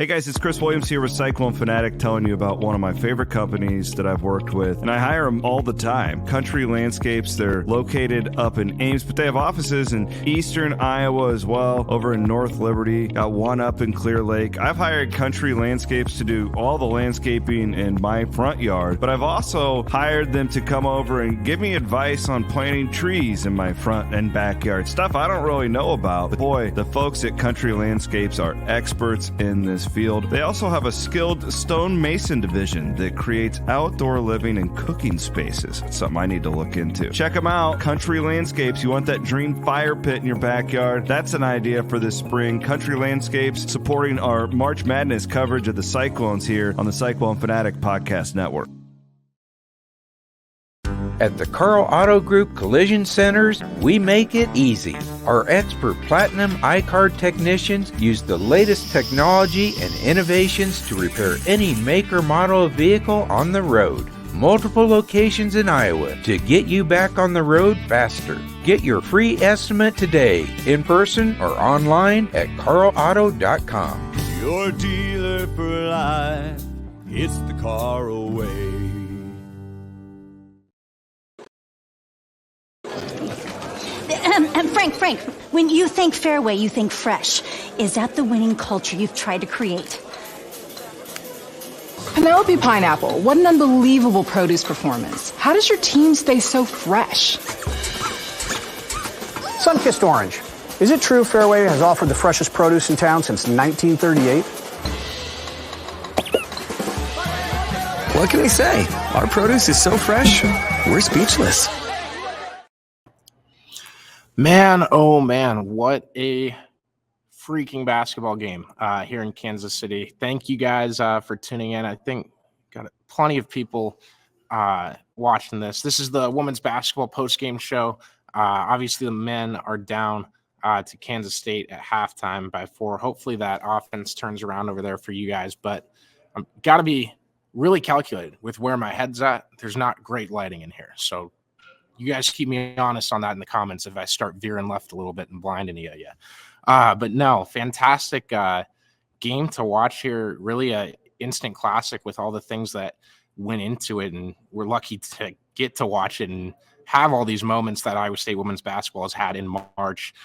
Hey guys, it's Chris Williams here with Cyclone Fanatic telling you about one of my favorite companies that I've worked with, and I hire them all the time. Country Landscapes. They're located up in Ames, but they have offices in eastern Iowa as well, over in North Liberty, got one up in Clear Lake. I've hired Country Landscapes to do all the landscaping in my front yard, but I've also hired them to come over and give me advice on planting trees in my front and backyard. Stuff I don't really know about, but boy, the folks at Country Landscapes are experts in this field. They also have a skilled stone mason division that creates outdoor living and cooking spaces. It's something I need to look into. Check them out, Country Landscapes. You want that dream fire pit in your backyard? That's an idea for this spring. Country Landscapes supporting our March Madness coverage of the Cyclones here on the Cyclone Fanatic Podcast Network. At the Carl Auto Group Collision Centers, we make it easy. Our expert Platinum iCard technicians use the latest technology and innovations to repair any make or model of vehicle on the road. Multiple locations in Iowa to get you back on the road faster. Get your free estimate today, in person or online at carlauto.com. Your dealer for life, it's the Carl way. Frank, when you think Fairway, you think fresh. Is that the winning culture you've tried to create? Penelope Pineapple, what an unbelievable produce performance. How does your team stay so fresh? Sunkissed Orange. Is it true Fairway has offered the freshest produce in town since 1938? What can we say? Our produce is so fresh, we're speechless. Man, oh man, what a freaking basketball game here in Kansas City. Thank you guys for tuning in. I think got plenty of people watching this. This is the women's basketball post-game show. Obviously, the men are down to Kansas State at halftime by 4. Hopefully that offense turns around over there for you guys, but I've got to be really calculated with where my head's at. There's not great lighting in here, so you guys keep me honest on that in the comments if I start veering left a little bit and blind any of you. But no, fantastic game to watch here. Really a instant classic with all the things that went into it, and we're lucky to get to watch it and have all these moments that Iowa State women's basketball has had in March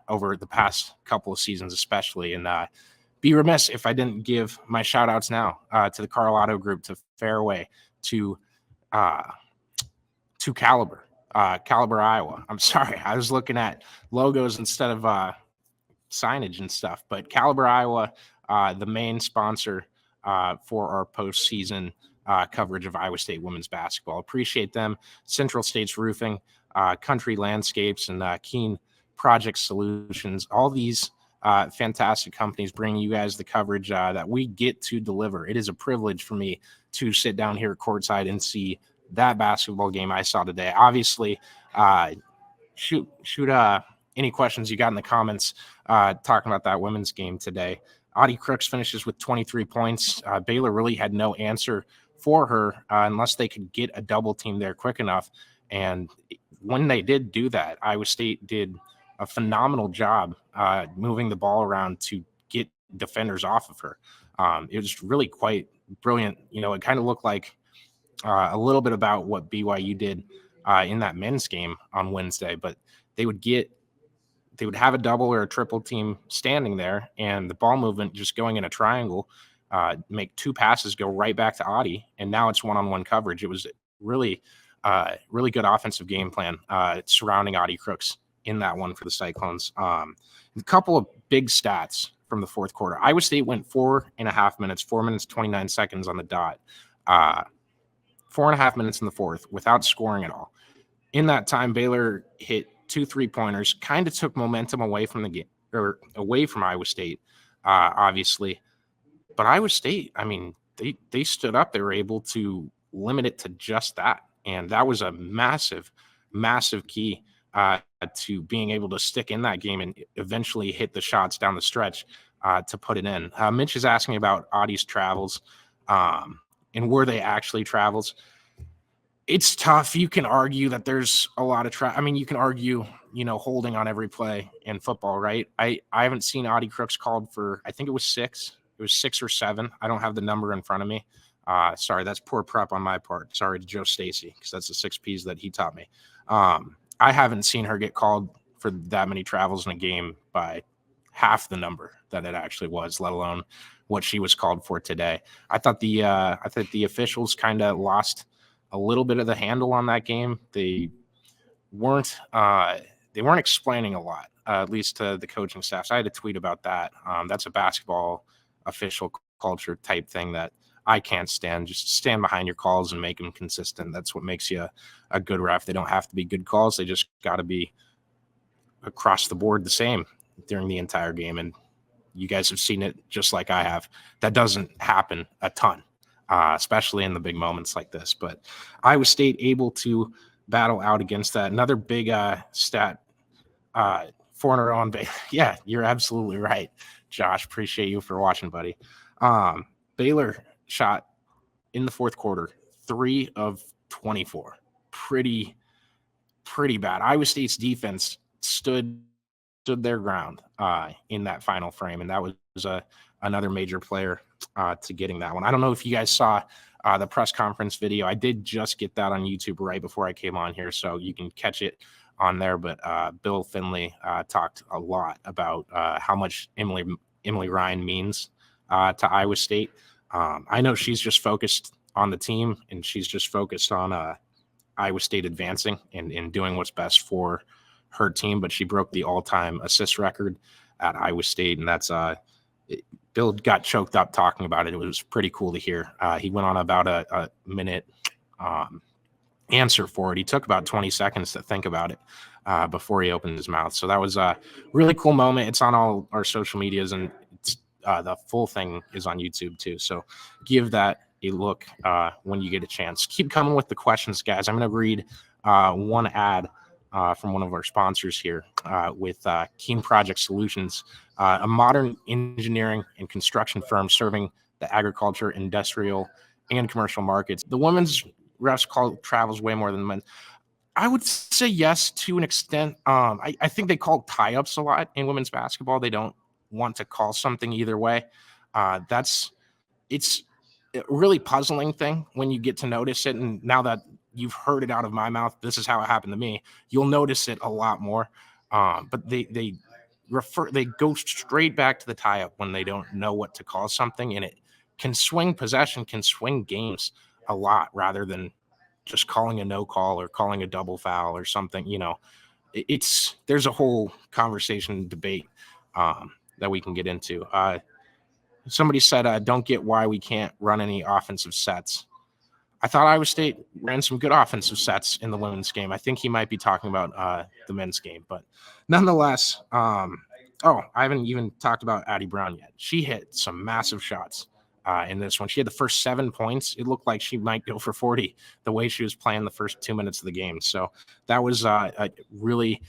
over the past couple of seasons especially. And be remiss if I didn't give my shout-outs now to the Carl Auto Group, to Fairway, to Caliber, Iowa. I'm sorry, I was looking at logos instead of signage and stuff. But Caliber, Iowa, the main sponsor for our postseason coverage of Iowa State women's basketball. Appreciate them. Central States Roofing, Country Landscapes, and Keen Project Solutions. All these fantastic companies bringing you guys the coverage that we get to deliver. It is a privilege for me to sit down here courtside and see that basketball game I saw today. Obviously, shoot any questions you got in the comments talking about that women's game today. Audie Crooks finishes with 23 points. Baylor really had no answer for her unless they could get a double team there quick enough. And when they did do that, Iowa State did a phenomenal job moving the ball around to get defenders off of her. It was really quite brilliant. You know, it kind of looked like a little bit about what BYU did in that men's game on Wednesday, but they would have a double or a triple team standing there, and the ball movement just going in a triangle, make 2 passes, go right back to Audie, and now it's one-on-one coverage. It was really good offensive game plan surrounding Audie Crooks in that one for the Cyclones. A couple of big stats from the fourth quarter. Iowa State went 4.5 minutes, 4 minutes, 29 seconds on the dot. 4.5 minutes in the fourth without scoring at all. In that time, Baylor hit 2 3-pointers, kind of took momentum away from the game, or away from Iowa State, obviously. But Iowa State, I mean, they stood up. They were able to limit it to just that. And that was a massive, massive key to being able to stick in that game and eventually hit the shots down the stretch to put it in. Mitch is asking about Audie's travels. And were they actually travels? It's tough. You can argue that there's a lot of I mean, you can argue, holding on every play in football, right? I haven't seen Audie Crooks called for, I think it was 6 It was 6 or 7. I don't have the number in front of me. Sorry, that's poor prep on my part. Sorry to Joe Stacy, because that's the 6 Ps that he taught me. I haven't seen her get called for that many travels in a game by half the number that it actually was, let alone what she was called for today. I thought the officials kind of lost a little bit of the handle on that game. They weren't explaining a lot, at least to the coaching staff. So I had a tweet about that. That's a basketball official culture type thing that I can't stand. Just stand behind your calls and make them consistent. That's what makes you a good ref. They don't have to be good calls. They just got to be across the board the same during the entire game. And you guys have seen it just like I have. That doesn't happen a ton, especially in the big moments like this. But Iowa State able to battle out against that. Another big stat, foreigner on Baylor. Yeah, you're absolutely right, Josh. Appreciate you for watching, buddy. Baylor shot in the fourth quarter 3 of 24. Pretty bad. Iowa State's defense stood their ground in that final frame, and that was another major player to getting that one. I don't know if you guys saw the press conference video. I did just get that on YouTube right before I came on here, so you can catch it on there. But Bill Finley talked a lot about how much Emily Ryan means to Iowa State. I know she's just focused on the team, and she's just focused on Iowa State advancing and doing what's best for her team. But she broke the all-time assist record at Iowa State, and that's Bill got choked up talking about it. It was pretty cool to hear. He went on about a minute answer for it. He took about 20 seconds to think about it before he opened his mouth. So that was a really cool moment. It's on all our social medias, and it's, the full thing is on YouTube too. So give that a look when you get a chance. Keep coming with the questions, guys. I'm going to read one ad from one of our sponsors here with Keen Project Solutions, a modern engineering and construction firm serving the agriculture, industrial, and commercial markets. The women's refs call travels way more than the men. I would say yes to an extent. I think they call tie-ups a lot in women's basketball. They don't want to call something either way. It's a really puzzling thing when you get to notice it. And now that you've heard it out of my mouth, this is how it happened to me, you'll notice it a lot more. But they go straight back to the tie-up when they don't know what to call something, and it can swing possession, can swing games a lot rather than just calling a no call or calling a double foul or something. You know, there's a whole conversation debate that we can get into. Somebody said, don't get why we can't run any offensive sets. I thought Iowa State ran some good offensive sets in the women's game. I think he might be talking about the men's game, but nonetheless, I haven't even talked about Addie Brown yet. She hit some massive shots in this one. She had the first 7 points. It looked like she might go for 40 the way she was playing the first 2 minutes of the game. So that was really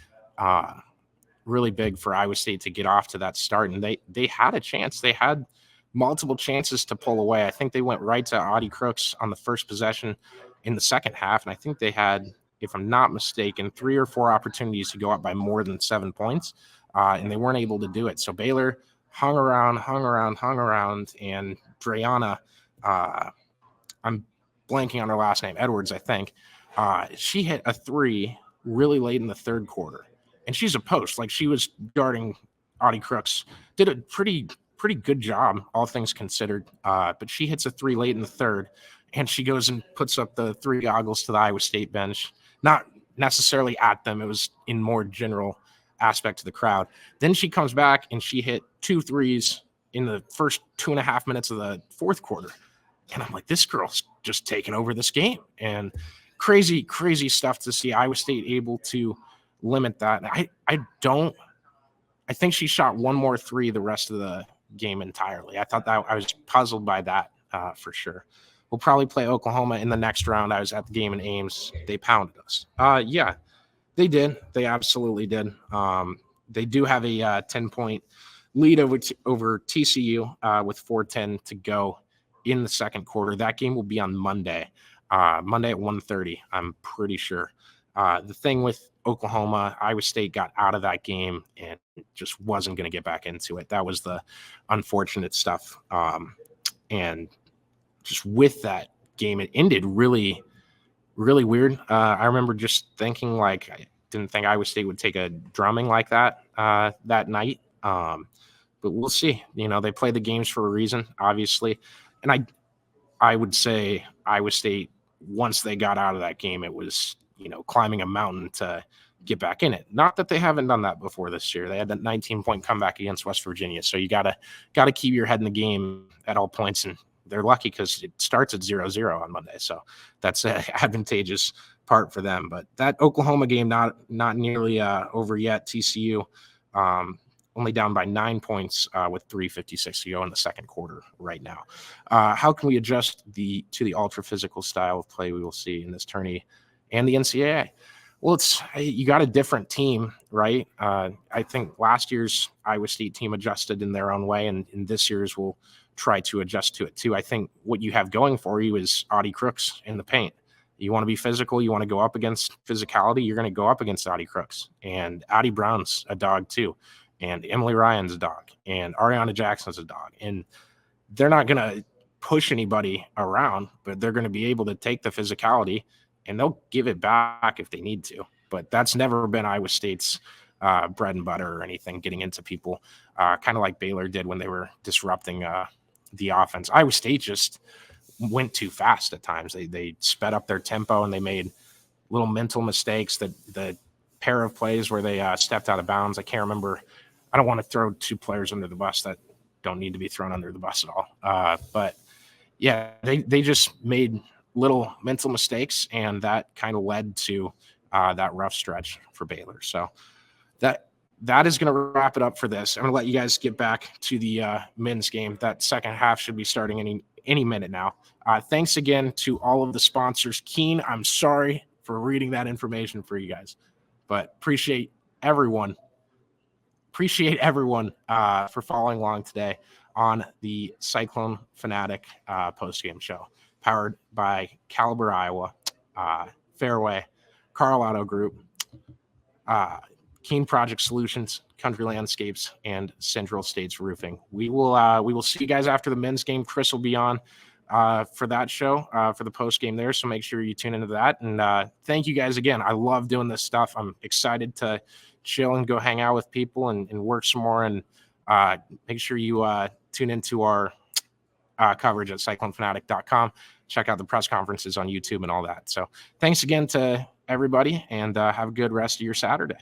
big for Iowa State to get off to that start. And they had a chance. They had multiple chances to pull away. I think they went right to Audie Crooks on the first possession in the second half. And I think they had, if I'm not mistaken, 3 or 4 opportunities to go up by more than 7 points. And they weren't able to do it. So Baylor hung around, and Dreana, I'm blanking on her last name, Edwards, I think. She hit a 3 really late in the third quarter. And she's a post. Like, she was guarding Audie Crooks. Did a pretty good job, all things considered. But she hits a 3 late in the third, and she goes and puts up the 3 goggles to the Iowa State bench. Not necessarily at them. It was in more general aspect to the crowd. Then she comes back, and she hit 2 threes in the first 2.5 minutes of the fourth quarter. And I'm like, this girl's just taking over this game. And crazy stuff to see Iowa State able to limit that. I think she shot 1 more 3 the rest of the game entirely. I thought that I was puzzled by that for sure. We'll probably play Oklahoma in the next round. I was at the game in Ames. They pounded us. Yeah, they did. They absolutely did. They do have a 10-point lead over TCU with 4:10 to go in the second quarter. That game will be on Monday at 1:30. I'm pretty sure. The thing with Oklahoma, Iowa State got out of that game and just wasn't going to get back into it. That was the unfortunate stuff. And just with that game, it ended really, really weird. I remember just thinking, like, I didn't think Iowa State would take a drumming like that that night. But we'll see. You know, they play the games for a reason, obviously. And I would say Iowa State, once they got out of that game, it was, you know, climbing a mountain to get back in it. Not that they haven't done that before this year. They had that 19-point comeback against West Virginia. So you gotta keep your head in the game at all points. And they're lucky because it starts at 0-0 on Monday. So that's an advantageous part for them. But that Oklahoma game, not nearly over yet. TCU only down by 9 points with 3:56 to go in the second quarter right now. How can we adjust to the ultra physical style of play we will see in this tourney and the NCAA? Well, you got a different team, right? I think last year's Iowa State team adjusted in their own way, and this year's will try to adjust to it too. I think what you have going for you is Audie Crooks in the paint. You want to be physical, you want to go up against physicality, you're going to go up against Audie Crooks. And Addie Brown's a dog too. And Emily Ryan's a dog. And Ariana Jackson's a dog. And they're not going to push anybody around, but they're going to be able to take the physicality and they'll give it back if they need to. But that's never been Iowa State's bread and butter or anything, getting into people, kind of like Baylor did when they were disrupting the offense. Iowa State just went too fast at times. They sped up their tempo and they made little mental mistakes. The pair of plays where they stepped out of bounds, I can't remember. I don't want to throw two players under the bus that don't need to be thrown under the bus at all. But yeah, they just made little mental mistakes, and that kind of led to that rough stretch for Baylor. So that is going to wrap it up for this. I'm going to let you guys get back to the men's game. That second half should be starting any minute now. Thanks again to all of the sponsors. Keen, I'm sorry for reading that information for you guys, but appreciate everyone for following along today on the Cyclone Fanatic postgame show, powered by Caliber Iowa, Fairway, Carl Auto Group, Keen Project Solutions, Country Landscapes, and Central States Roofing. We will see you guys after the men's game. Chris will be on for that show, for the post game there. So make sure you tune into that. And thank you guys again. I love doing this stuff. I'm excited to chill and go hang out with people and work some more. And make sure you tune into our coverage at cyclonefanatic.com. Check out the press conferences on YouTube and all that. So thanks again to everybody, and have a good rest of your Saturday.